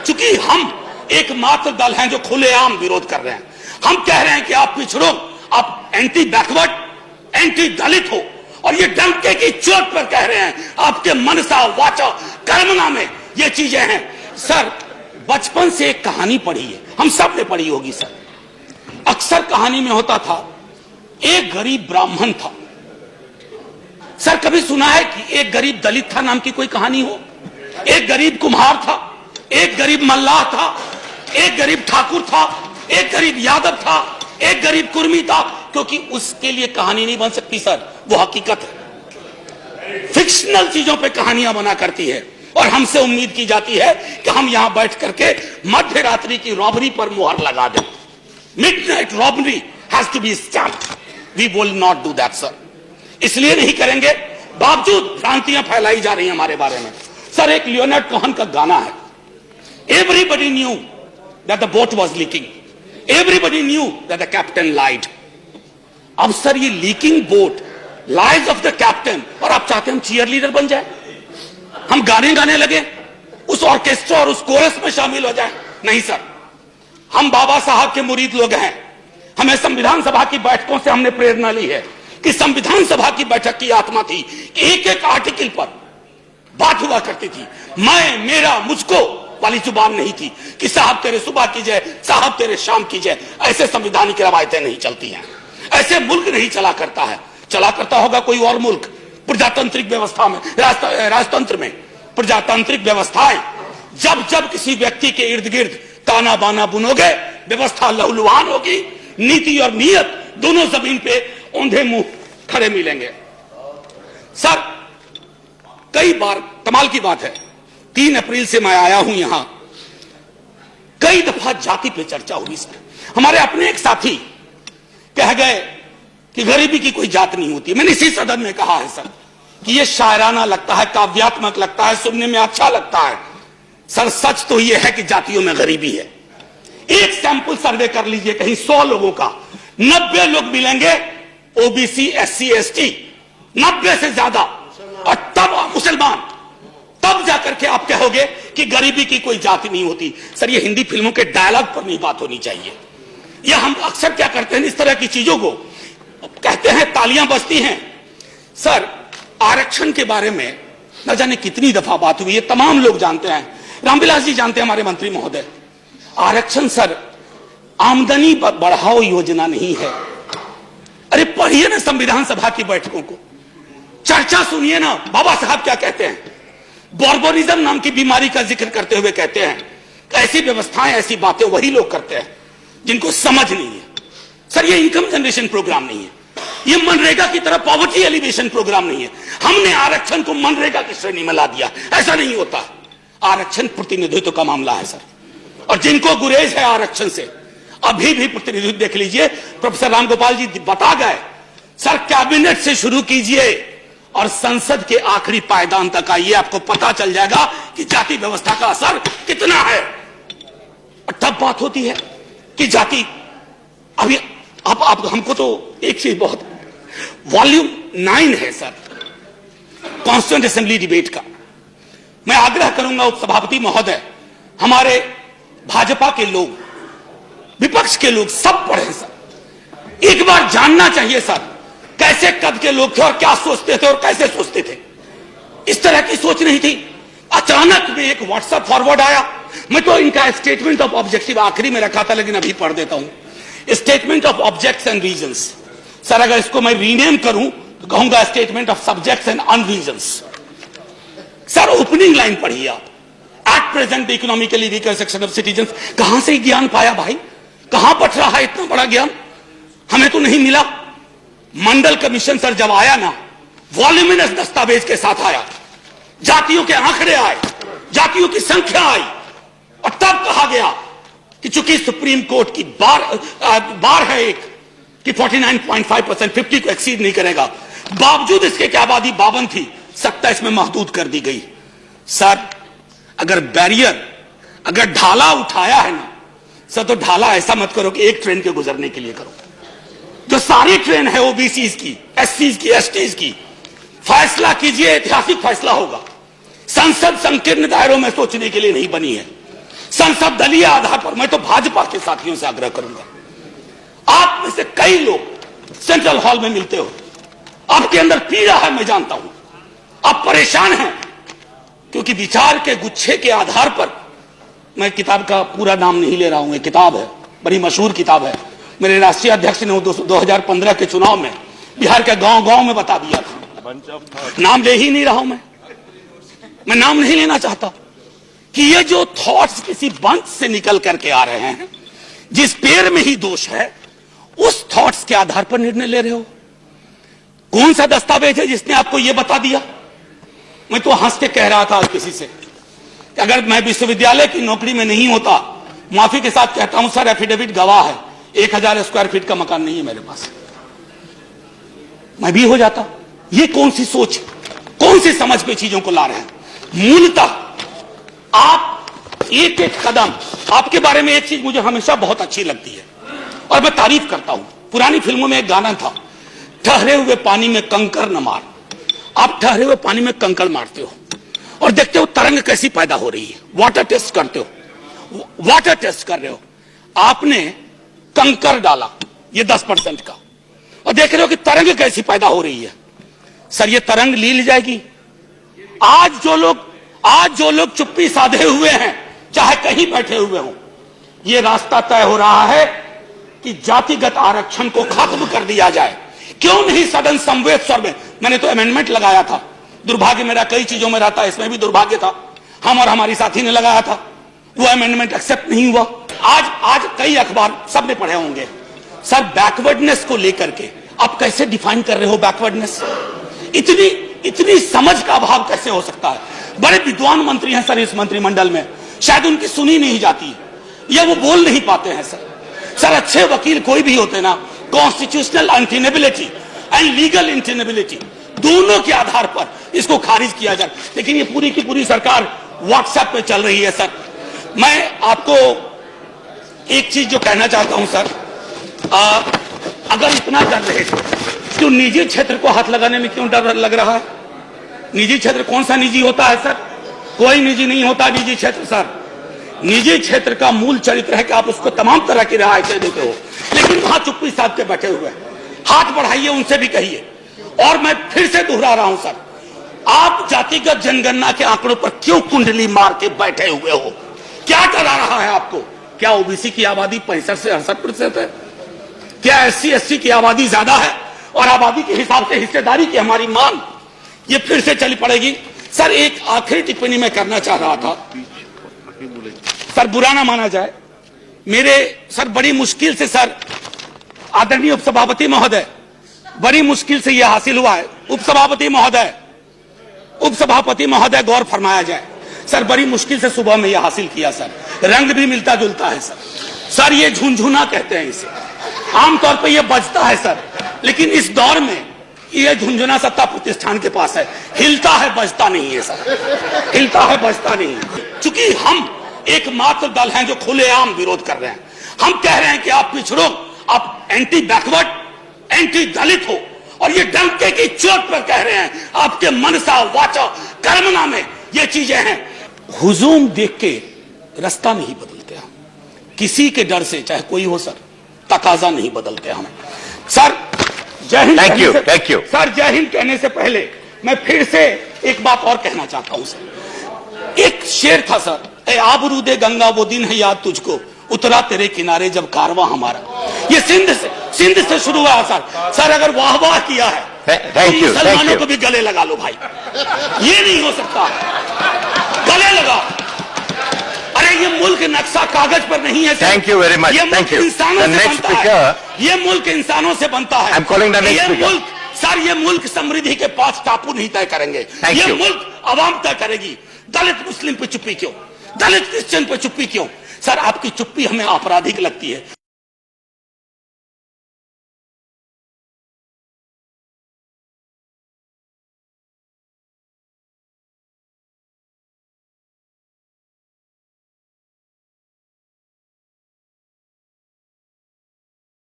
चूंकि हम एकमात्र दल हैं जो खुलेआम विरोध कर रहे हैं। हम कह रहे हैं कि आप पिछड़ो, आप एंटी बैकवर्ड, एंटी दलित हो, और ये डंके की चोट पर कह रहे हैं। आपके मनसा वाचा कर्मणा में ये चीजें हैं। सर, बचपन से एक कहानी पढ़ी है, हम सब ने पढ़ी होगी सर। अक्सर कहानी में होता था, एक गरीब ब्राह्मण था। सर, कभी सुना है कि एक गरीब दलित था नाम की कोई कहानी हो? एक गरीब कुम्हार था, एक गरीब मल्लाह था, एक गरीब ठाकुर था, एक गरीब यादव था, एक गरीब कुर्मी था। क्योंकि उसके लिए कहानी नहीं बन सकती सर, वो हकीकत है। फिक्शनल चीजों पे कहानियां बना करती है, और हमसे उम्मीद की जाती है कि हम यहां बैठ करके मध्य रात्रि की रॉबरी पर मुहर लगा दें। Midnight robbery has to be stopped. We will not do that sir. इसलिए नहीं करेंगे, बावजूद भ्रांतियां फैलाई जा रही हैं हमारे बारे में। सर, एक लियोनार्ड कोहन का गाना है, everybody knew that the boat was leaking, everybody knew that the captain lied. अब सर, ये leaking boat, lies of the captain, और आप चाहते हैं हम चीयर लीडर बन जाए, हम गाने गाने लगे, उस ऑर्केस्ट्रा और उस कोरस में शामिल हो जाए? नहीं सर, हम बाबा साहब के मुरीद लोग हैं। हमें संविधान सभा की बैठकों से हमने प्रेरणा ली है कि संविधान सभा की बैठक की आत्मा थी कि एक एक आर्टिकल पर बात हुआ करती थी। मैं, मेरा, मुझको वाली जुबान नहीं थी कि साहब तेरे सुबह की जय, साहब तेरे शाम की जय। ऐसे संविधानिक रवायतें नहीं चलती हैं, ऐसे मुल्क नहीं चला करता है। चला करता होगा कोई और मुल्क, प्रजातांत्रिक व्यवस्था में, राजतंत्र में। प्रजातांत्रिक व्यवस्थाएं, जब जब किसी व्यक्ति के इर्द गिर्द ताना बाना बुनोगे, व्यवस्था लहूलुहान होगी, नीति और नीयत दोनों जमीन पे औंधे मुंह खड़े मिलेंगे। सर, कई बार, कमाल की बात है, 3 अप्रैल से मैं आया हूं यहां, कई दफा जाति पे चर्चा हुई सर। हमारे अपने एक साथी कह गए कि गरीबी की कोई जात नहीं होती। मैंने इसी सदन में कहा है सर कि यह शायराना लगता है, काव्यात्मक लगता है, सुनने में अच्छा लगता है। सर, सच तो यह है कि जातियों में गरीबी है। एक सैंपल सर्वे कर लीजिए कहीं 100 लोगों का, 90 लोग मिलेंगे ओबीसी, एससी, एसटी, 90 से ज्यादा, और तब मुसलमान, तब जाकर के आप कहोगे कि गरीबी की कोई जाति नहीं होती। सर, ये हिंदी फिल्मों के डायलॉग पर नहीं बात होनी चाहिए। यह हम अक्सर क्या करते हैं, इस तरह की चीजों को कहते हैं, तालियां बजती हैं। सर, आरक्षण के बारे में न जाने कितनी दफा बात हुई है, तमाम लोग जानते हैं, रामविलास जी जानते हैं, हमारे मंत्री महोदय। आरक्षण सर आमदनी बढ़ाओ योजना नहीं है। अरे पढ़िए ना संविधान सभा की बैठकों को, चर्चा सुनिए ना, बाबा साहब क्या कहते हैं। बॉर्बोनिज्म नाम की बीमारी का जिक्र करते हुए कहते हैं ऐसी व्यवस्थाएं, ऐसी बातें वही लोग करते हैं जिनको समझ नहीं है। सर, ये इनकम जनरेशन प्रोग्राम नहीं है, ये मनरेगा की तरह पॉवर्टी एलिवेशन प्रोग्राम नहीं है। हमने आरक्षण को मनरेगा की श्रेणी में ला दिया, ऐसा नहीं होता। आरक्षण प्रतिनिधित्व का मामला है सर, और जिनको गुरेज है आरक्षण से, अभी भी प्रतिनिधित्व देख लीजिए, प्रोफेसर रामगोपाल जी बता गए। सर, कैबिनेट से शुरू कीजिए और संसद के आखिरी पायदान तक आइए, आपको पता चल जाएगा कि जाति व्यवस्था का असर कितना है। और तब बात होती है कि जाति, अभी आप हमको तो एक चीज बहुत, वॉल्यूम 9 है सर कॉन्स्टिट्यूएंट असेंबली डिबेट का। मैं आग्रह करूंगा उपसभापति महोदय, हमारे भाजपा के लोग, विपक्ष के लोग सब पढ़े सर। एक बार जानना चाहिए सर, कैसे कद के लोग थे और क्या सोचते थे और कैसे सोचते थे। इस तरह की सोच नहीं थी। अचानक में एक व्हाट्सएप फॉरवर्ड आया, मैं तो इनका स्टेटमेंट ऑफ ऑब्जेक्टिव आखिरी में रखा था, लेकिन अभी पढ़ देता हूं। Statement of objects and reasons. Sir, अगर इसको मैं रीनेम करूं तो कहूंगा statement of subjects and unreasons. Sir, opening line पढ़िए आप, at present economically weaker section of citizens. कहां से ज्ञान पाया भाई, कहां पढ़ रहा है इतना बड़ा ज्ञान, हमें तो नहीं मिला। मंडल कमीशन सर जब आया ना, वॉल्यूमिनस दस्तावेज के साथ आया, जातियों के आंकड़े आए, जातियों की संख्या आई, और तब कहा गया कि चूंकि सुप्रीम कोर्ट की बार है एक कि 49.5%, 50 को एक्सीड नहीं करेगा, बावजूद इसके कि आबादी 52 थी, 27 में महदूद कर दी गई। सर, अगर बैरियर, अगर ढाला उठाया है ना सर, तो ढाला ऐसा मत करो कि एक ट्रेन के गुजरने के लिए करो। जो सारी ट्रेन है ओबीसी की, एससी की, एसटी की, फैसला कीजिए, ऐतिहासिक फैसला होगा। संसद संकीर्ण दायरों में सोचने के लिए नहीं बनी है। संसद दलीय आधार पर, मैं तो भाजपा के साथियों से आग्रह करूंगा, आप में से कई लोग सेंट्रल हॉल में मिलते हो, आपके अंदर पीड़ा है, मैं जानता हूं, आप परेशान हैं, क्योंकि विचार के गुच्छे के आधार पर, मैं किताब का पूरा नाम नहीं ले रहा हूं, एक किताब है, बड़ी मशहूर किताब है, मेरे राष्ट्रीय अध्यक्ष ने 2015 के चुनाव में बिहार के गांव-गांव में बता दिया था। नाम ले ही नहीं रहा हूं, मैं नाम नहीं लेना चाहता, कि ये जो थॉट्स किसी बंच से निकल करके आ रहे हैं, जिस पेड़ में ही दोष है, उस थॉट्स के आधार पर निर्णय ले रहे हो। कौन सा दस्तावेज है जिसने आपको यह बता दिया? मैं तो हंस के कह रहा था आज किसी से कि अगर मैं विश्वविद्यालय की नौकरी में नहीं होता, माफी के साथ कहता हूं सर, एफिडेविट गवाह है, 1000 स्क्वायर फीट का मकान नहीं है मेरे पास, मैं भी हो जाता। ये कौन सी सोच, कौन सी समझ पे चीजों को ला रहे हैं? मूलतः आप एक एक कदम, आपके बारे में एक चीज मुझे हमेशा बहुत अच्छी लगती है और मैं तारीफ करता हूं। पुरानी फिल्मों में एक गाना था, ठहरे हुए पानी में कंकर न मार। आप ठहरे हुए पानी में कंकड़ मारते हो और देखते हो तरंग कैसी पैदा हो रही है, वाटर टेस्ट करते हो, वाटर टेस्ट कर रहे हो, आपने कंकर डाला ये 10% का और देख रहे हो कि तरंग कैसी पैदा हो रही है। सर ये तरंग ली जाएगी। आज जो लोग चुप्पी साधे हुए हैं, चाहे कहीं बैठे हुए हो, ये रास्ता तय हो रहा है कि जातिगत आरक्षण को खत्म कर दिया जाए। क्यों नहीं सदन समवेत स्वर में? मैंने तो अमेंडमेंट लगाया था, दुर्भाग्य मेरा कई चीजों में रहता है, इसमें भी दुर्भाग्य था, हम और हमारी साथी ने लगाया था, वो अमेंडमेंट एक्सेप्ट नहीं हुआ। आज कई अखबार सबने पढ़े होंगे, सर बैकवर्डनेस को लेकर के आप कैसे डिफाइन कर रहे हो बैकवर्डनेस? इतनी समझ का अभाव कैसे हो सकता है? बड़े विद्वान मंत्री हैं सर इस मंत्रिमंडल में, शायद उनकी सुनी नहीं जाती है या वो बोल नहीं पाते हैं सर। अच्छे वकील कोई भी होते ना, कॉन्स्टिट्यूशनल अनटेनेबिलिटी एंड लीगल इंटेनेबिलिटी दोनों के आधार पर इसको खारिज किया जाए, लेकिन ये पूरी की पूरी सरकार व्हाट्सएप पे चल रही है। सर मैं आपको एक चीज जो कहना चाहता हूं सर, अगर इतना डर रहे तो निजी क्षेत्र को हाथ लगाने में क्यों डर लग रहा है? निजी क्षेत्र कौन सा निजी होता है सर? कोई निजी नहीं होता निजी क्षेत्र सर। निजी क्षेत्र का मूल चरित्र है कि आप उसको तमाम तरह की रियायतें देते हो, लेकिन वहां चुप्पी साध के बैठे हुए हैं। हाथ बढ़ाइए, उनसे भी कहिए। और मैं फिर से दोहरा रहा हूं सर, आप जातिगत जनगणना के आंकड़ों पर क्यों कुंडली मार के बैठे हुए हो? क्या डरा रहा है आपको? क्या ओबीसी की आबादी 65 से 68% है? क्या SC SC की आबादी ज्यादा है और आबादी के हिसाब से हिस्सेदारी की हमारी मांग ये फिर से चली पड़ेगी? सर एक आखिरी टिप्पणी मैं करना चाह रहा था, सर बुरा ना माना जाए, मेरे सर बड़ी मुश्किल से सर, आदरणीय उपसभापति महोदय, बड़ी मुश्किल से यह हासिल हुआ है। उपसभापति महोदय गौर फरमाया जाए सर, बड़ी मुश्किल से सुबह में यह हासिल किया सर, रंग भी मिलता जुलता है सर। ये झुनझुना कहते हैं इसे, आमतौर पर यह बजता है सर, लेकिन इस दौर में यह झुनझुना सत्ता प्रतिष्ठान के पास है, हिलता है बजता नहीं है सर, हिलता है बजता नहीं। चूंकि हम एकमात्र दल हैं जो खुलेआम विरोध कर रहे हैं, हम कह रहे हैं कि आप पिछड़ो, आप एंटी बैकवर्ड, एंटी दलित हो, और ये डंके की चोट पर कह रहे हैं, आपके मनसा वाचा कर्मना में ये चीजें हैं। हुजूम देख के रास्ता नहीं बदलते हम, किसी के डर से चाहे कोई हो सर, तकाजा नहीं बदलते हम सर। जय हिंद। Thank you sir. जय हिंद कहने से पहले मैं फिर से एक बात और कहना चाहता हूं सर। एक शेर था सर, ए आबरूदे गंगा वो दिन है याद तुझको, उतरा तेरे किनारे जब कारवां हमारा। ये सिंध से शुरू हुआ सर अगर वाह वाह किया है तो मुसलमानों को भी गले लगा लो भाई, ये नहीं हो सकता, गले लगा। अरे ये मुल्क नक्शा कागज पर नहीं है। Thank you very much. ये मुल्क इंसानों से बनता है, ये मुल्क इंसानों से बनता है। ये मुल्क सर, ये मुल्क समृद्धि के 5 टापू नहीं तय करेंगे, ये मुल्क अवाम तय करेगी। दलित मुस्लिम पे चुप्पी क्यों? दलित क्रिश्चियन पे चुप्पी क्यों? सर आपकी चुप्पी हमें आपराधिक लगती है।